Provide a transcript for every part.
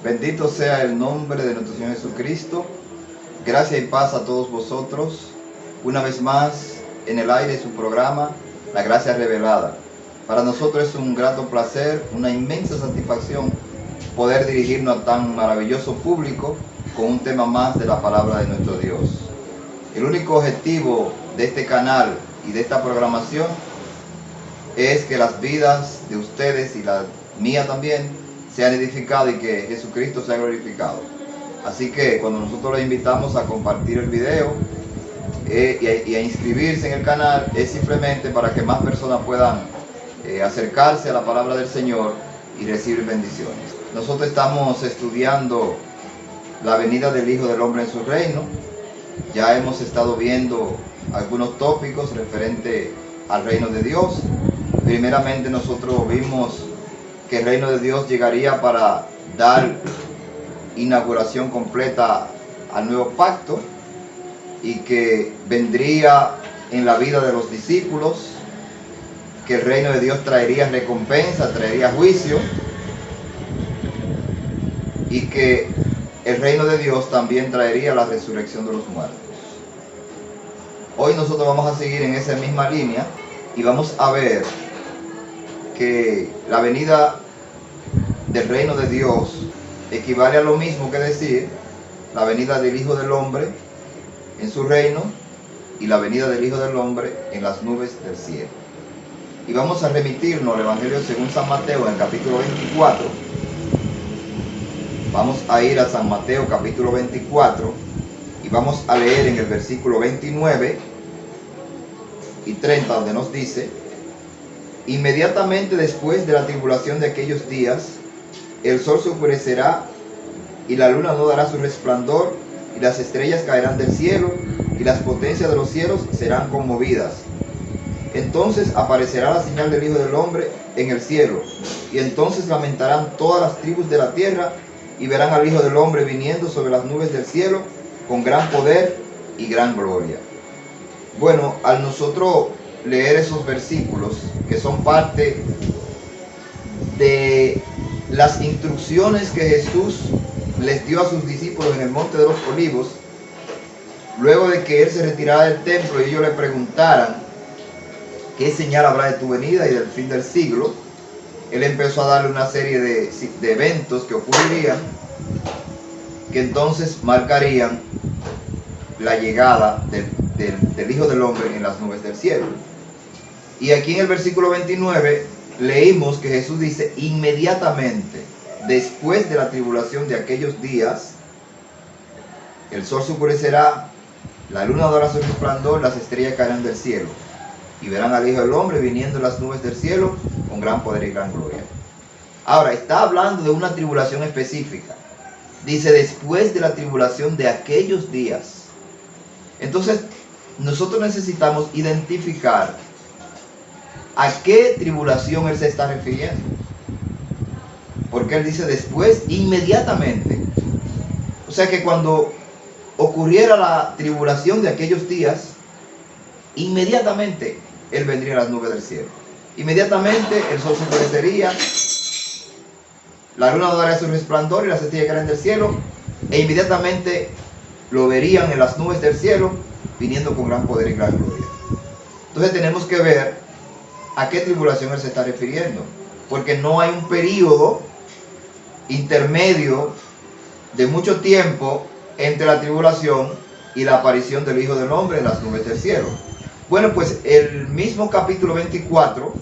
Bendito sea el nombre de nuestro Señor Jesucristo. Gracia y paz a todos vosotros. Una vez más en el aire su programa, La Gracia Revelada. Para nosotros es un grato placer, una inmensa satisfacción poder dirigirnos a tan maravilloso público con un tema más de la palabra de nuestro Dios. El único objetivo de este canal y de esta programación es que las vidas de ustedes y la mía también sean edificadas y que Jesucristo sea glorificado. Así que cuando nosotros les invitamos a compartir el video y a inscribirse en el canal, es simplemente para que más personas puedan acercarse a la palabra del Señor y recibir bendiciones. Nosotros estamos estudiando la venida del Hijo del Hombre en su reino. Ya hemos estado viendo algunos tópicos referentes al reino de Dios. Primeramente nosotros vimos que el reino de Dios llegaría para dar inauguración completa al nuevo pacto y que vendría en la vida de los discípulos, que el reino de Dios traería recompensa, traería juicio y que el reino de Dios también traería la resurrección de los muertos. Hoy nosotros vamos a seguir en esa misma línea y vamos a ver que la venida del reino de Dios equivale a lo mismo que decir la venida del Hijo del Hombre en su reino y la venida del Hijo del Hombre en las nubes del cielo. Y vamos a remitirnos al Evangelio según San Mateo en el capítulo 24. Vamos a ir a San Mateo capítulo 24 y vamos a leer en el versículo 29 y 30, donde nos dice: inmediatamente después de la tribulación de aquellos días, el sol se oscurecerá y la luna no dará su resplandor y las estrellas caerán del cielo y las potencias de los cielos serán conmovidas. Entonces aparecerá la señal del Hijo del Hombre en el cielo, y entonces lamentarán todas las tribus de la tierra y verán al Hijo del Hombre viniendo sobre las nubes del cielo con gran poder y gran gloria. Bueno, al nosotros leer esos versículos que son parte de las instrucciones que Jesús les dio a sus discípulos en el Monte de los Olivos, luego de que Él se retirara del templo y ellos le preguntaran qué señal habrá de tu venida y del fin del siglo, Él empezó a darle una serie de eventos que ocurrirían, que entonces marcarían la llegada del Hijo del Hombre en las nubes del cielo. Y aquí en el versículo 29 leímos que Jesús dice: inmediatamente después de la tribulación de aquellos días, el sol se oscurecerá, la luna no dará su resplandor, las estrellas caerán del cielo, y verán al Hijo del Hombre viniendo en las nubes del cielo con gran poder y gran gloria. Ahora, está hablando de una tribulación específica. Dice: después de la tribulación de aquellos días. Entonces, nosotros necesitamos identificar a qué tribulación Él se está refiriendo. Porque Él dice después, inmediatamente. O sea que cuando ocurriera la tribulación de aquellos días, inmediatamente Él vendría a las nubes del cielo. Inmediatamente el sol se oscurecería, la luna no daría su resplandor y las estrellas caerían del cielo, e inmediatamente lo verían en las nubes del cielo, viniendo con gran poder y gran gloria. Entonces tenemos que ver a qué tribulación Él se está refiriendo, porque no hay un periodo intermedio de mucho tiempo entre la tribulación y la aparición del Hijo del Hombre en las nubes del cielo. Bueno, pues el mismo capítulo 24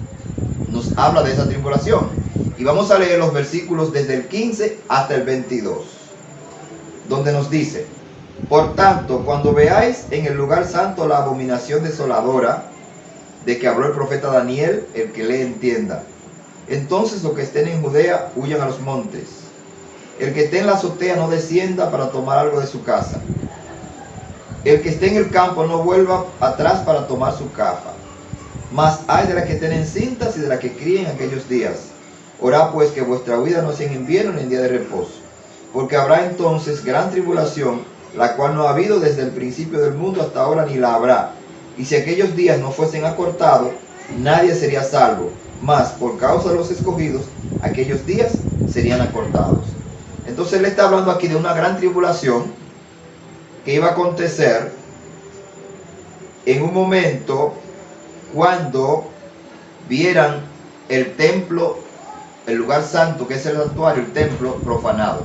nos habla de esa tribulación, y vamos a leer los versículos desde el 15 hasta el 22, donde nos dice: por tanto, cuando veáis en el lugar santo la abominación desoladora de que habló el profeta Daniel, el que lee entienda. Entonces los que estén en Judea huyan a los montes. El que esté en la azotea no descienda para tomar algo de su casa. El que esté en el campo no vuelva atrás para tomar su capa. Mas hay de las que estén encintas y de las que críen aquellos días. Orad pues que vuestra huida no sea en invierno ni en día de reposo. Porque habrá entonces gran tribulación, la cual no ha habido desde el principio del mundo hasta ahora ni la habrá. Y si aquellos días no fuesen acortados, nadie sería salvo. Mas por causa de los escogidos, aquellos días serían acortados. Entonces él está hablando aquí de una gran tribulación que iba a acontecer en un momento cuando vieran el templo, el lugar santo que es el santuario, el templo profanado.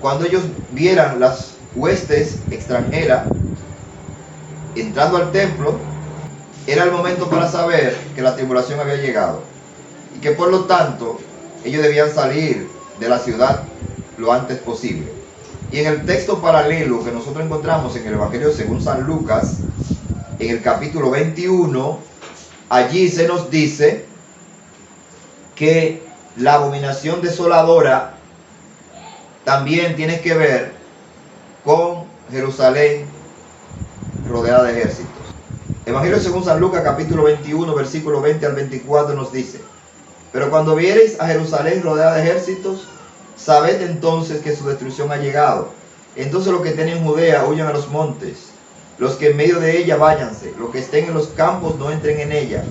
Cuando ellos vieran las huestes extranjeras entrando al templo, era el momento para saber que la tribulación había llegado y que por lo tanto ellos debían salir de la ciudad lo antes posible. Y en el texto paralelo que nosotros encontramos en el Evangelio según San Lucas, en el capítulo 21, allí se nos dice que la abominación desoladora también tiene que ver con Jerusalén rodeada de ejércitos. Evangelio según San Lucas capítulo 21 versículo 20 al 24 nos dice: pero cuando viereis a Jerusalén rodeada de ejércitos, sabed entonces que su destrucción ha llegado. Entonces los que estén en Judea huyan a los montes, los que en medio de ella váyanse, los que estén en los campos no entren en ella,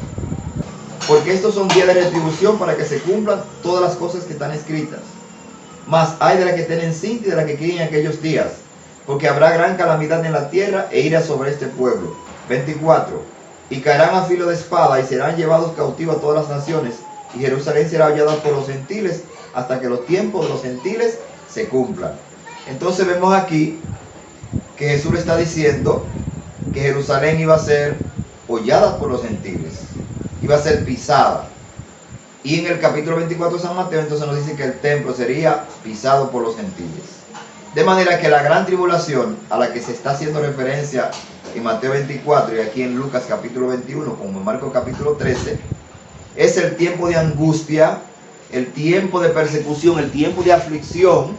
porque estos son días de retribución para que se cumplan todas las cosas que están escritas. Mas hay de la que estén encinta y de la que críen en aquellos días, porque habrá gran calamidad en la tierra e ira sobre este pueblo. 24. Y caerán a filo de espada y serán llevados cautivos a todas las naciones, y Jerusalén será hallada por los gentiles hasta que los tiempos de los gentiles se cumplan. Entonces vemos aquí que Jesús le está diciendo que Jerusalén iba a ser hollada por los gentiles, iba a ser pisada. Y en el capítulo 24 de San Mateo entonces nos dice que el templo sería pisado por los gentiles. De manera que la gran tribulación a la que se está haciendo referencia en Mateo 24 y aquí en Lucas capítulo 21 como en Marcos capítulo 13, es el tiempo de angustia, el tiempo de persecución, el tiempo de aflicción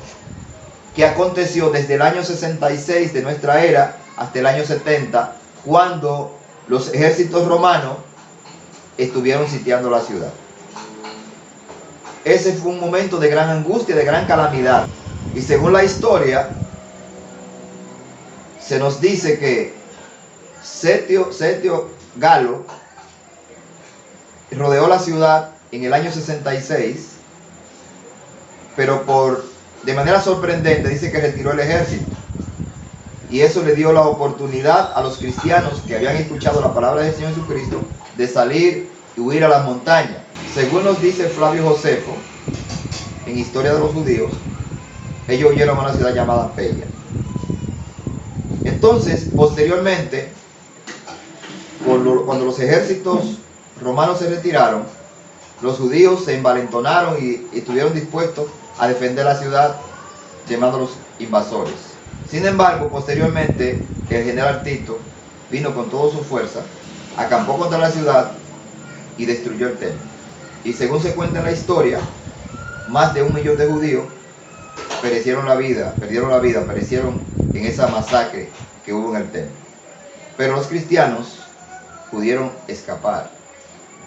que aconteció desde el año 66 de nuestra era hasta el año 70, cuando los ejércitos romanos estuvieron sitiando la ciudad. Ese fue un momento de gran angustia, de gran calamidad. Y según la historia, se nos dice que Setio Galo rodeó la ciudad en el año 66, pero de manera sorprendente dice que retiró el ejército. Y eso le dio la oportunidad a los cristianos que habían escuchado la palabra del Señor Jesucristo de salir y huir a las montañas. Según nos dice Flavio Josefo, en Historia de los Judíos, ellos huyeron a una ciudad llamada Pella. Entonces, posteriormente, cuando los ejércitos romanos se retiraron, los judíos se envalentonaron y estuvieron dispuestos a defender la ciudad, llamándolos invasores. Sin embargo, posteriormente, el general Tito vino con toda su fuerza, acampó contra la ciudad y destruyó el templo. Y según se cuenta en la historia, más de 1 millón de judíos perdieron la vida en esa masacre que hubo en el templo. Pero los cristianos pudieron escapar,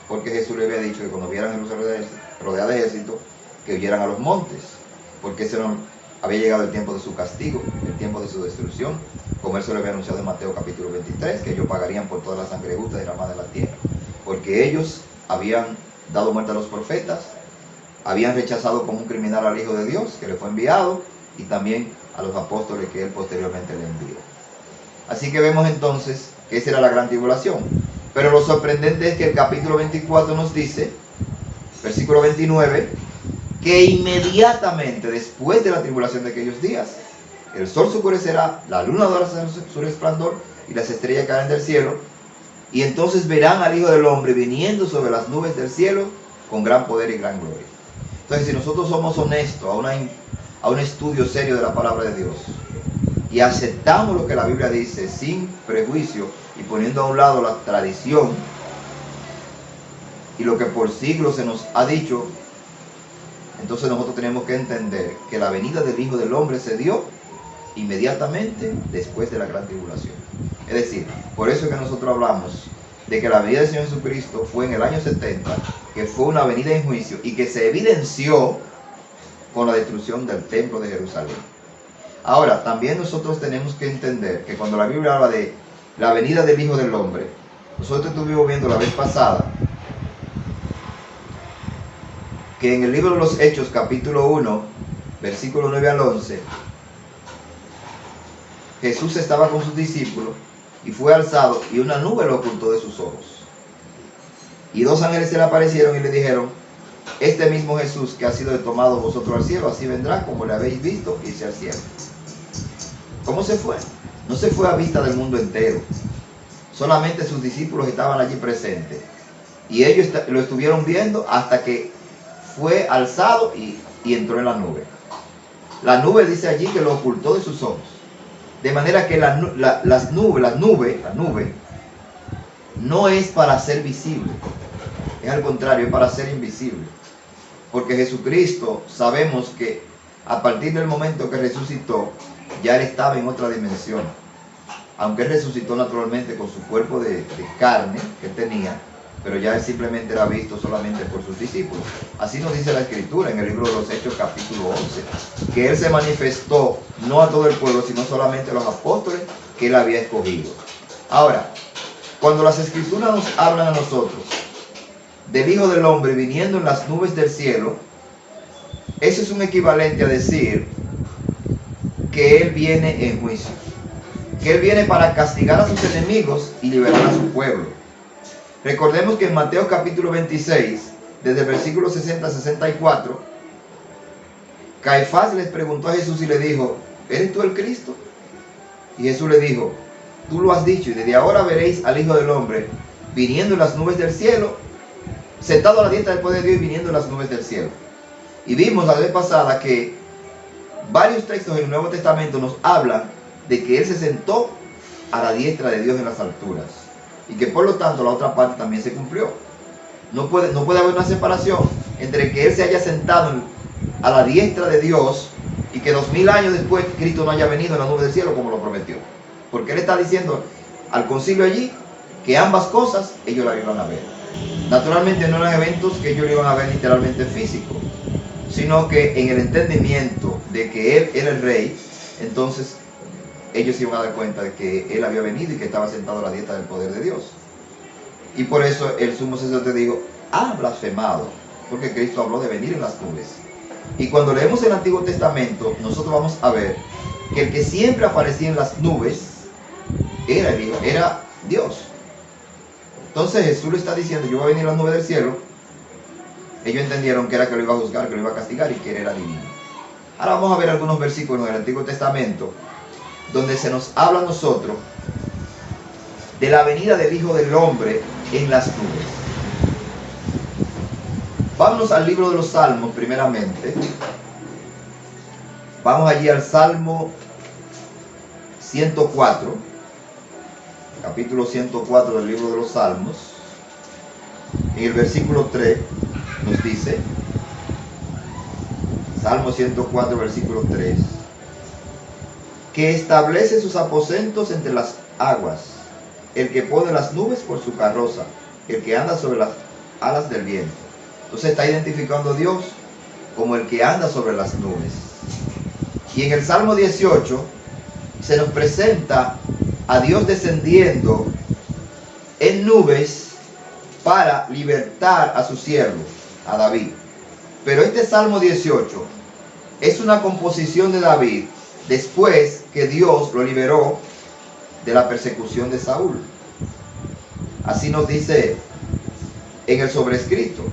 porque Jesús le había dicho que cuando vieran Jerusalén rodeada de ejército, que huyeran a los montes, porque había llegado el tiempo de su castigo, el tiempo de su destrucción, como él se lo había anunciado en Mateo capítulo 23, que ellos pagarían por toda la sangre justa derramada en la tierra, porque ellos habían dado muerte a los profetas, habían rechazado como un criminal al Hijo de Dios, que le fue enviado, y también a los apóstoles que él posteriormente le envió. Así que vemos entonces que esa era la gran tribulación. Pero lo sorprendente es que el capítulo 24 nos dice, versículo 29, que inmediatamente después de la tribulación de aquellos días, el sol se oscurecerá, la luna dará su resplandor y las estrellas caerán del cielo, y entonces verán al Hijo del Hombre viniendo sobre las nubes del cielo con gran poder y gran gloria. Entonces, si nosotros somos honestos a un estudio serio de la palabra de Dios y aceptamos lo que la Biblia dice sin prejuicio y poniendo a un lado la tradición y lo que por siglos se nos ha dicho, entonces nosotros tenemos que entender que la venida del Hijo del Hombre se dio inmediatamente después de la gran tribulación. Es decir, por eso es que nosotros hablamos de que la venida del Señor Jesucristo fue en el año 70, que fue una venida en juicio y que se evidenció con la destrucción del templo de Jerusalén. Ahora, también nosotros tenemos que entender que cuando la Biblia habla de la venida del Hijo del Hombre, nosotros estuvimos viendo la vez pasada que en el libro de los Hechos, capítulo 1, versículo 9 al 11, Jesús estaba con sus discípulos y fue alzado y una nube lo ocultó de sus ojos. Y dos ángeles se le aparecieron y le dijeron: este mismo Jesús que ha sido tomado vosotros al cielo, así vendrá como le habéis visto irse al cielo. ¿Cómo se fue? No se fue a vista del mundo entero. Solamente sus discípulos estaban allí presentes. Y ellos lo estuvieron viendo hasta que fue alzado y entró en la nube. La nube dice allí que lo ocultó de sus ojos. De manera que la nube no es para ser visible. Es al contrario, es para ser invisible. Porque Jesucristo, sabemos que a partir del momento que resucitó, ya Él estaba en otra dimensión. Aunque Él resucitó naturalmente con su cuerpo de carne que tenía, pero ya Él simplemente era visto solamente por sus discípulos. Así nos dice la Escritura en el libro de los Hechos capítulo 11, que Él se manifestó no a todo el pueblo, sino solamente a los apóstoles que Él había escogido. Ahora, cuando las Escrituras nos hablan a nosotros del Hijo del Hombre viniendo en las nubes del cielo, eso es un equivalente a decir que Él viene en juicio, que Él viene para castigar a sus enemigos y liberar a su pueblo. Recordemos que en Mateo capítulo 26, desde el versículo 60 a 64, Caifás les preguntó a Jesús y le dijo: ¿eres tú el Cristo? Y Jesús le dijo: tú lo has dicho, y desde ahora veréis al Hijo del Hombre viniendo en las nubes del cielo, sentado a la diestra del poder de Dios y viniendo en las nubes del cielo. Y vimos la vez pasada que varios textos en el Nuevo Testamento nos hablan de que Él se sentó a la diestra de Dios en las alturas. Y que por lo tanto la otra parte también se cumplió. No puede haber una separación entre que Él se haya sentado a la diestra de Dios y que 2000 años después Cristo no haya venido en la nube del cielo como lo prometió. Porque Él está diciendo al concilio allí que ambas cosas ellos la iban a ver. Naturalmente no eran eventos que ellos lo iban a ver literalmente físico, sino que en el entendimiento de que Él era el Rey, entonces ellos se iban a dar cuenta de que Él había venido y que estaba sentado a la diestra del poder de Dios. Y por eso el sumo sacerdote dijo: ha blasfemado, porque Cristo habló de venir en las nubes. Y cuando leemos el Antiguo Testamento, nosotros vamos a ver que el que siempre aparecía en las nubes era Dios. Entonces Jesús le está diciendo: yo voy a venir en las nubes del cielo. Ellos entendieron que era que lo iba a juzgar, que lo iba a castigar y que Él era divino. Ahora vamos a ver algunos versículos del Antiguo Testamento donde se nos habla a nosotros de la venida del Hijo del Hombre en las nubes. Vámonos al libro de los Salmos primeramente. Vamos allí al Salmo 104, capítulo 104 del libro de los Salmos. En el versículo 3 nos dice, Salmo 104, versículo 3, que establece sus aposentos entre las aguas, el que pone las nubes por su carroza, el que anda sobre las alas del viento. Entonces está identificando a Dios como el que anda sobre las nubes. Y en el Salmo 18 se nos presenta a Dios descendiendo en nubes para libertar a su siervo, a David. Pero este Salmo 18 es una composición de David después que Dios lo liberó de la persecución de Saúl. Así nos dice en el sobrescrito,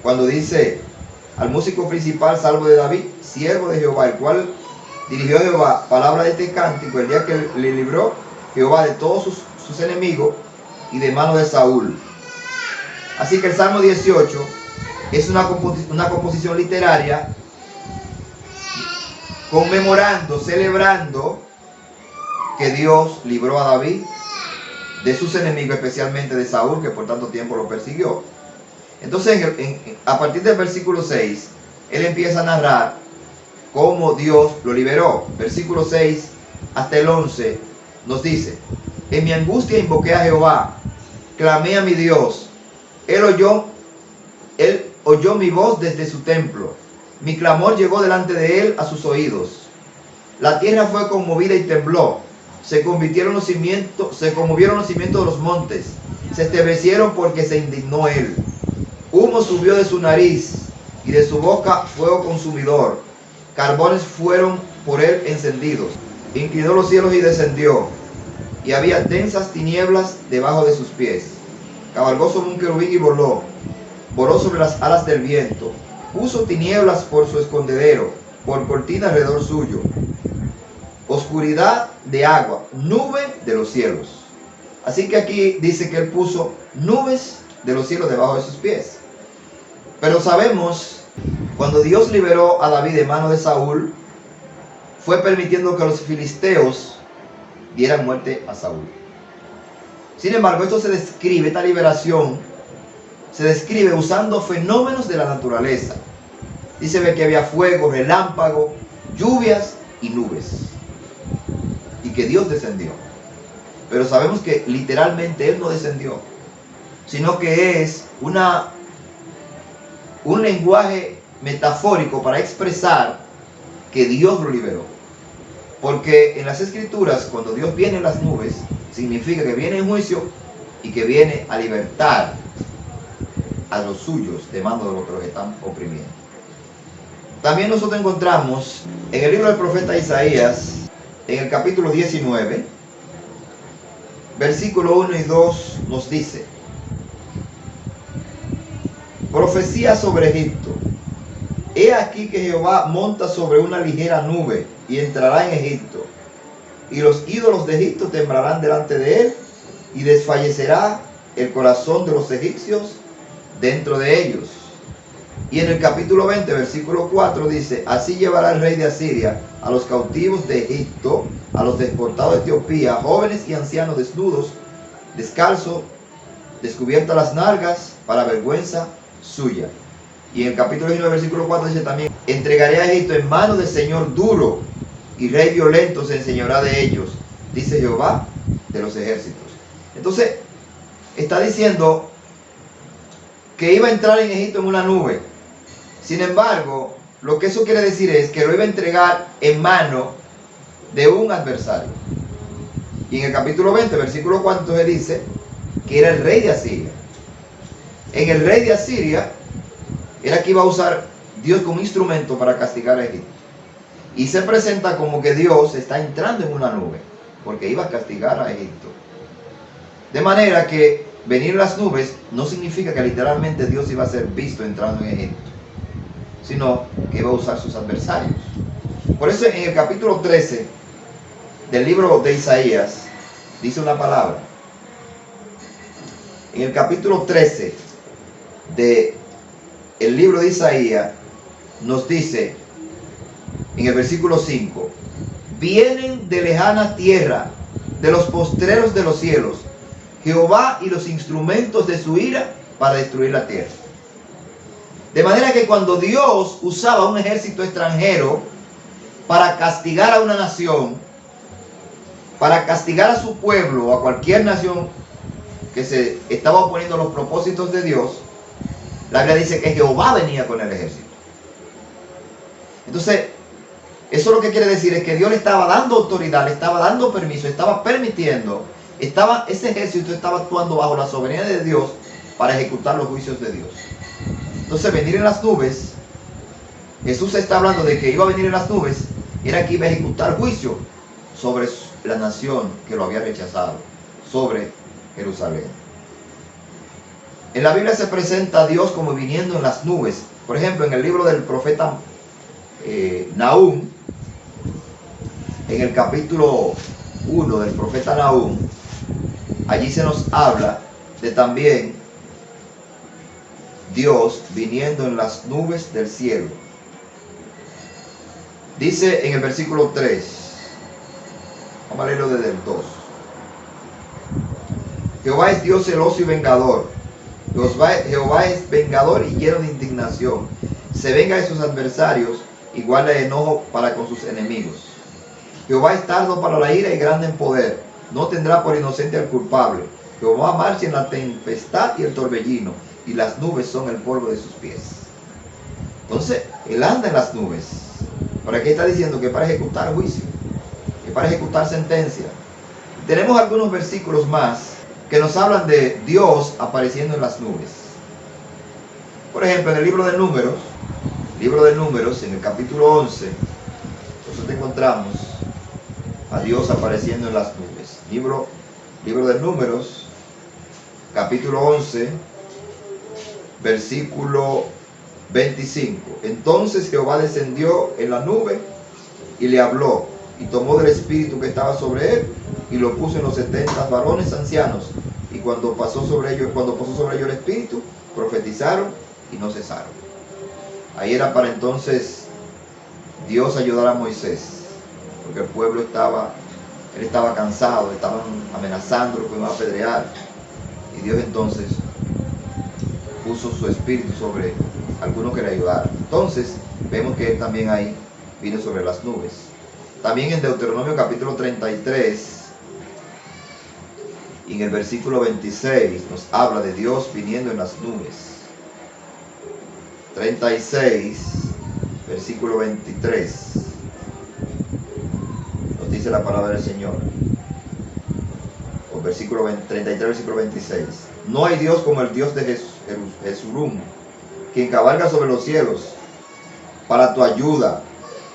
cuando dice: al músico principal, salvo de David, siervo de Jehová, el cual dirigió a Jehová palabra de este cántico el día que le libró Jehová de todos sus enemigos y de mano de Saúl. Así que el Salmo 18 es una composición literaria conmemorando, celebrando que Dios libró a David de sus enemigos, especialmente de Saúl, que por tanto tiempo lo persiguió. Entonces, a partir del versículo 6, él empieza a narrar cómo Dios lo liberó. Versículo 6 hasta el 11 nos dice: en mi angustia invoqué a Jehová, clamé a mi Dios. Él oyó mi voz desde su templo. Mi clamor llegó delante de él a sus oídos. La tierra fue conmovida y tembló. Se conmovieron los cimientos de los montes. Se estremecieron porque se indignó él. Humo subió de su nariz y de su boca fuego consumidor. carbones fueron por él encendidos. Inclinó los cielos y descendió, y había densas tinieblas debajo de sus pies. Cabalgó sobre un querubín y voló sobre las alas del viento. Puso tinieblas por su escondedero, por cortina alrededor suyo. Oscuridad de agua, nube de los cielos. Así que aquí dice que él puso nubes de los cielos debajo de sus pies. Pero sabemos, cuando Dios liberó a David de mano de Saúl, fue permitiendo que los filisteos dieran muerte a Saúl. Sin embargo, esto se describe, esta liberación se describe usando fenómenos de la naturaleza. Dice que había fuego, relámpago, lluvias y nubes, y que Dios descendió. Pero sabemos que literalmente Él no descendió, sino que es un lenguaje metafórico para expresar que Dios lo liberó. Porque en las Escrituras, cuando Dios viene en las nubes, significa que viene en juicio y que viene a libertar a los suyos de mano de los que los están oprimiendo. También nosotros encontramos en el libro del profeta Isaías, en el capítulo 19, versículo 1 y 2, nos dice: profecía sobre Egipto. He aquí que Jehová monta sobre una ligera nube y entrará en Egipto, y los ídolos de Egipto temblarán delante de él, y desfallecerá el corazón de los egipcios dentro de ellos. Y en el capítulo 20, versículo 4 dice: así llevará el rey de Asiria a los cautivos de Egipto, a los deportados de Etiopía, jóvenes y ancianos desnudos, descalzos, descubiertas las nalgas, para vergüenza suya. Y en el capítulo 19, versículo 4 dice también: entregaré a Egipto en manos del señor duro, y rey violento se enseñará de ellos, dice Jehová de los ejércitos. Entonces, está diciendo que iba a entrar en Egipto en una nube. Sin embargo, lo que eso quiere decir es que lo iba a entregar en mano de un adversario. Y en el capítulo 20, versículo 4, entonces dice que era el rey de Asiria. En el rey de Asiria era que iba a usar Dios como instrumento para castigar a Egipto. Y se presenta como que Dios está entrando en una nube, porque iba a castigar a Egipto. De manera que venir en las nubes no significa que literalmente Dios iba a ser visto entrando en Egipto, sino que iba a usar sus adversarios. Por eso en el capítulo 13 del libro de Isaías dice una palabra. En el capítulo 13 del libro de Isaías nos dice en el versículo 5: vienen de lejana tierra, de los postreros de los cielos, Jehová y los instrumentos de su ira para destruir la tierra. De manera que cuando Dios usaba un ejército extranjero para castigar a una nación, para castigar a su pueblo o a cualquier nación que se estaba oponiendo a los propósitos de Dios, la Biblia dice que Jehová venía con el ejército. Entonces, eso lo que quiere decir es que Dios le estaba dando autoridad, le estaba dando permiso, estaba permitiendo, ese ejército estaba actuando bajo la soberanía de Dios para ejecutar los juicios de Dios. Entonces, venir en las nubes, Jesús está hablando de que iba a venir en las nubes, era que iba a ejecutar juicio sobre la nación que lo había rechazado, sobre Jerusalén. En la Biblia se presenta a Dios como viniendo en las nubes. Por ejemplo, en el libro del profeta Nahum, en el capítulo 1 del profeta Nahum, allí se nos habla de también Dios viniendo en las nubes del cielo. Dice en el versículo 3, vamos a leerlo desde el 2: Jehová es Dios celoso y vengador. Jehová es vengador y lleno de indignación. Se venga de sus adversarios y guarda enojo para con sus enemigos. Jehová es tardo para la ira y grande en poder. No tendrá por inocente al culpable. Jehová marcha en la tempestad y el torbellino, y las nubes son el polvo de sus pies. Entonces, Él anda en las nubes. Pero aquí está diciendo que para ejecutar juicio, que para ejecutar sentencia. Tenemos algunos versículos más que nos hablan de Dios apareciendo en las nubes. Por ejemplo, en el libro de Números, Libro de Números, en el capítulo 11, nosotros encontramos a Dios apareciendo en las nubes. Libro de Números, capítulo 11, versículo 25. Entonces Jehová descendió en la nube y le habló, y tomó del espíritu que estaba sobre él, y lo puso en los 70 varones ancianos, y cuando pasó sobre ellos el espíritu, profetizaron y no cesaron. Ahí era para entonces Dios ayudar a Moisés, porque el pueblo estaba cansado, estaban amenazándolo que iban a apedrear, y Dios entonces puso su espíritu sobre algunos que le ayudaron. Entonces vemos que él también ahí vino sobre las nubes. También en Deuteronomio capítulo 33, y en el versículo 26 nos habla de Dios viniendo en las nubes. 36, versículo 23, nos dice la palabra del Señor. O versículo 33, versículo 26. No hay Dios como el Dios de Jesurún, quien cabalga sobre los cielos para tu ayuda,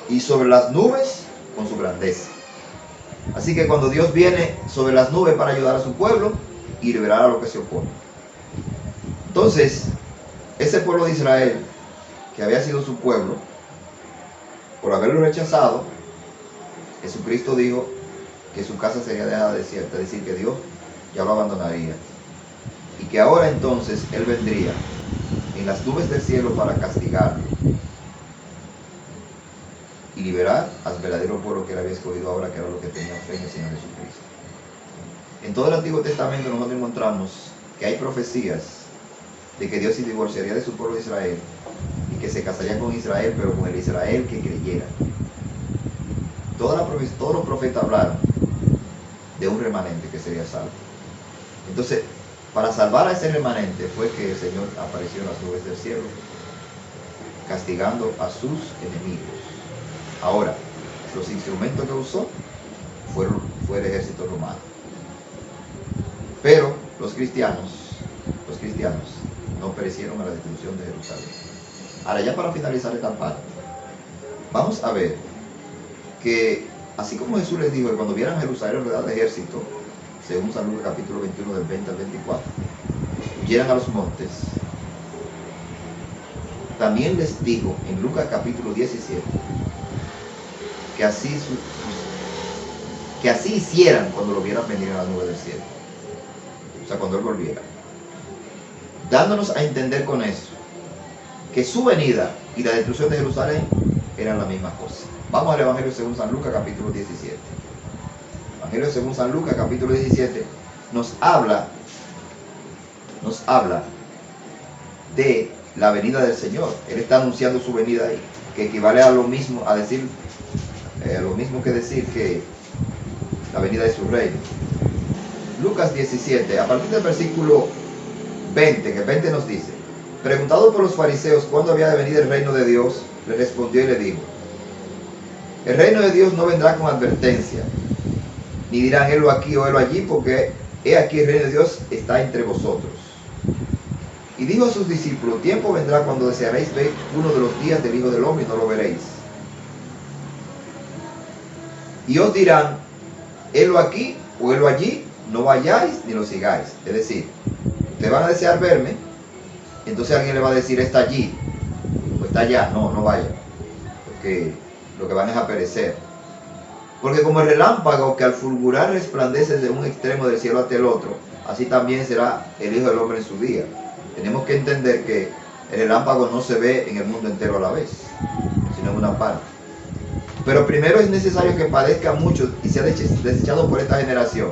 y sobre las nubes con su grandeza. Así que cuando Dios viene sobre las nubes para ayudar a su pueblo y liberar a los que se oponen. Entonces, ese pueblo de Israel, que había sido su pueblo, por haberlo rechazado, Jesucristo dijo que su casa sería dejada desierta, es decir, que Dios ya lo abandonaría. Y que ahora entonces Él vendría en las nubes del cielo para castigarlo y liberar al verdadero pueblo que él había escogido ahora, que era lo que tenía fe en el Señor Jesucristo. En todo el Antiguo Testamento nosotros encontramos que hay profecías de que Dios se divorciaría de su pueblo de Israel y que se casaría con Israel, pero con el Israel que creyera. Todos los profetas hablaron de un remanente que sería salvo. Entonces, para salvar a ese remanente fue que el Señor apareció en las nubes del cielo, castigando a sus enemigos. Ahora, los instrumentos que usó fue el ejército romano. Pero los cristianos no perecieron a la destrucción de Jerusalén. Ahora, ya para finalizar esta parte, vamos a ver que así como Jesús les dijo que cuando vieran Jerusalén rodeada de ejército, según San Lucas capítulo 21 del 20 al 24, huyeran a los montes, también les dijo en Lucas capítulo 17 que así hicieran cuando lo vieran venir a la nube del cielo, o sea, cuando Él volviera, dándonos a entender con eso que su venida y la destrucción de Jerusalén eran la misma cosa. Vamos al Evangelio según San Lucas capítulo 17. Evangelio según San Lucas capítulo 17 nos habla de la venida del Señor. Él está anunciando su venida ahí, que equivale a lo mismo que decir que la venida de su reino. Lucas 17, a partir del versículo 20, que el 20 nos dice: preguntado por los fariseos cuándo había de venir el reino de Dios, le respondió y le dijo: el reino de Dios no vendrá con advertencia, ni dirán helo aquí o helo allí, porque he aquí el reino de Dios está entre vosotros. Y dijo a sus discípulos: tiempo vendrá cuando desearéis ver uno de los días del Hijo del Hombre y no lo veréis. Y os dirán: helo aquí o helo allí, no vayáis ni lo sigáis. Es decir, ustedes van a desear verme, entonces alguien le va a decir: está allí o está allá. No vayan, porque lo que van es a perecer. Porque como el relámpago que al fulgurar resplandece de un extremo del cielo hasta el otro, así también será el Hijo del Hombre en su día. Tenemos que entender que el relámpago no se ve en el mundo entero a la vez, sino en una parte. Pero primero es necesario que padezca mucho y sea desechado por esta generación.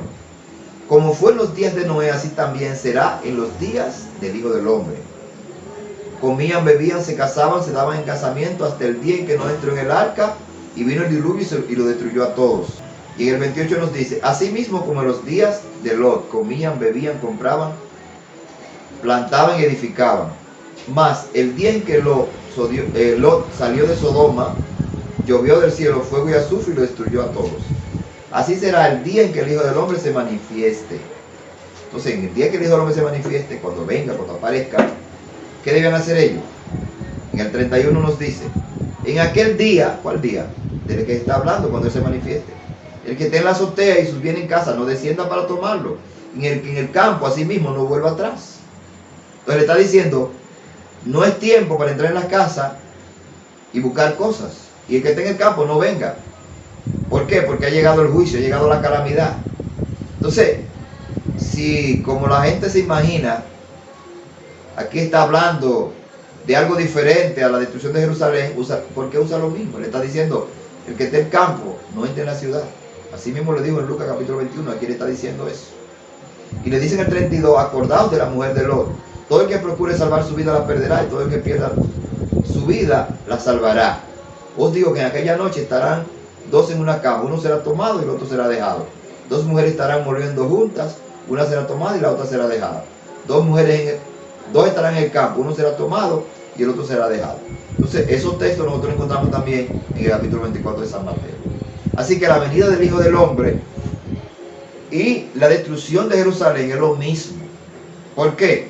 Como fue en los días de Noé, así también será en los días del Hijo del Hombre. Comían, bebían, se casaban, se daban en casamiento hasta el día en que Noé entró en el arca y vino el diluvio y lo destruyó a todos. Y en el 28 nos dice: asimismo como en los días de Lot, comían, bebían, compraban, plantaban y edificaban. Mas el día en que Lot salió de Sodoma, llovió del cielo fuego y azufre y lo destruyó a todos. Así será el día en que el Hijo del Hombre se manifieste. Entonces, en el día que el Hijo del Hombre se manifieste, cuando venga, cuando aparezca, ¿qué deben hacer ellos? En el 31 nos dice, en aquel día, ¿cuál día? Del que está hablando cuando Él se manifieste. El que esté en la azotea y sus bienes en casa no descienda para tomarlo. En el campo, así mismo, no vuelva atrás. Entonces le está diciendo, no es tiempo para entrar en la casa y buscar cosas. Y el que esté en el campo no venga. ¿Por qué? Porque ha llegado el juicio, ha llegado la calamidad. Entonces, si como la gente se imagina, aquí está hablando de algo diferente a la destrucción de Jerusalén, ¿por qué usa lo mismo? Le está diciendo, el que esté en el campo no entre en la ciudad. Así mismo le dijo en Lucas capítulo 21, aquí le está diciendo eso. Y le dice en el 32, acordaos de la mujer de Lot. Todo el que procure salvar su vida la perderá, y todo el que pierda su vida la salvará. Os digo que en aquella noche estarán dos en una cama, uno será tomado y el otro será dejado. Dos mujeres estarán moliendo juntas, una será tomada y la otra será dejada. Dos estarán en el campo, uno será tomado y el otro será dejado. Entonces, esos textos nosotros los encontramos también en el capítulo 24 de San Mateo. Así que la venida del Hijo del Hombre y la destrucción de Jerusalén es lo mismo. ¿Por qué?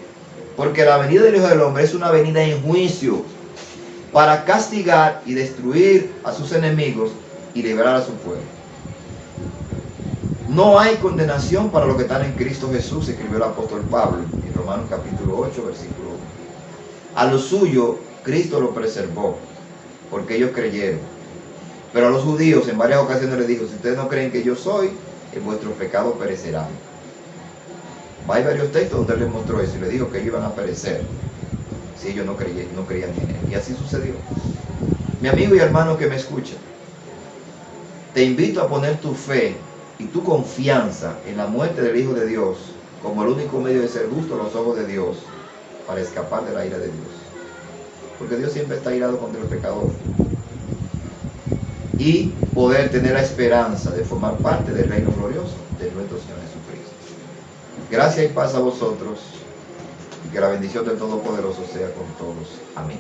Porque la venida del Hijo del Hombre es una venida en juicio para castigar y destruir a sus enemigos y liberar a su pueblo. No hay condenación para los que están en Cristo Jesús, escribió el apóstol Pablo en Romanos capítulo 8, versículo 1. A lo suyo, Cristo lo preservó, porque ellos creyeron. Pero a los judíos en varias ocasiones les dijo, si ustedes no creen que yo soy, en vuestros pecados perecerán. Hay varios textos donde él les mostró eso y les dijo que ellos iban a perecer si ellos no creían en él. Y así sucedió. Mi amigo y hermano que me escucha, te invito a poner tu fe y tu confianza en la muerte del Hijo de Dios como el único medio de ser justo a los ojos de Dios para escapar de la ira de Dios. Porque Dios siempre está irado contra el pecador. Y poder tener la esperanza de formar parte del reino glorioso de nuestro Señor Jesucristo. Gracias y paz a vosotros y que la bendición del Todopoderoso sea con todos. Amén.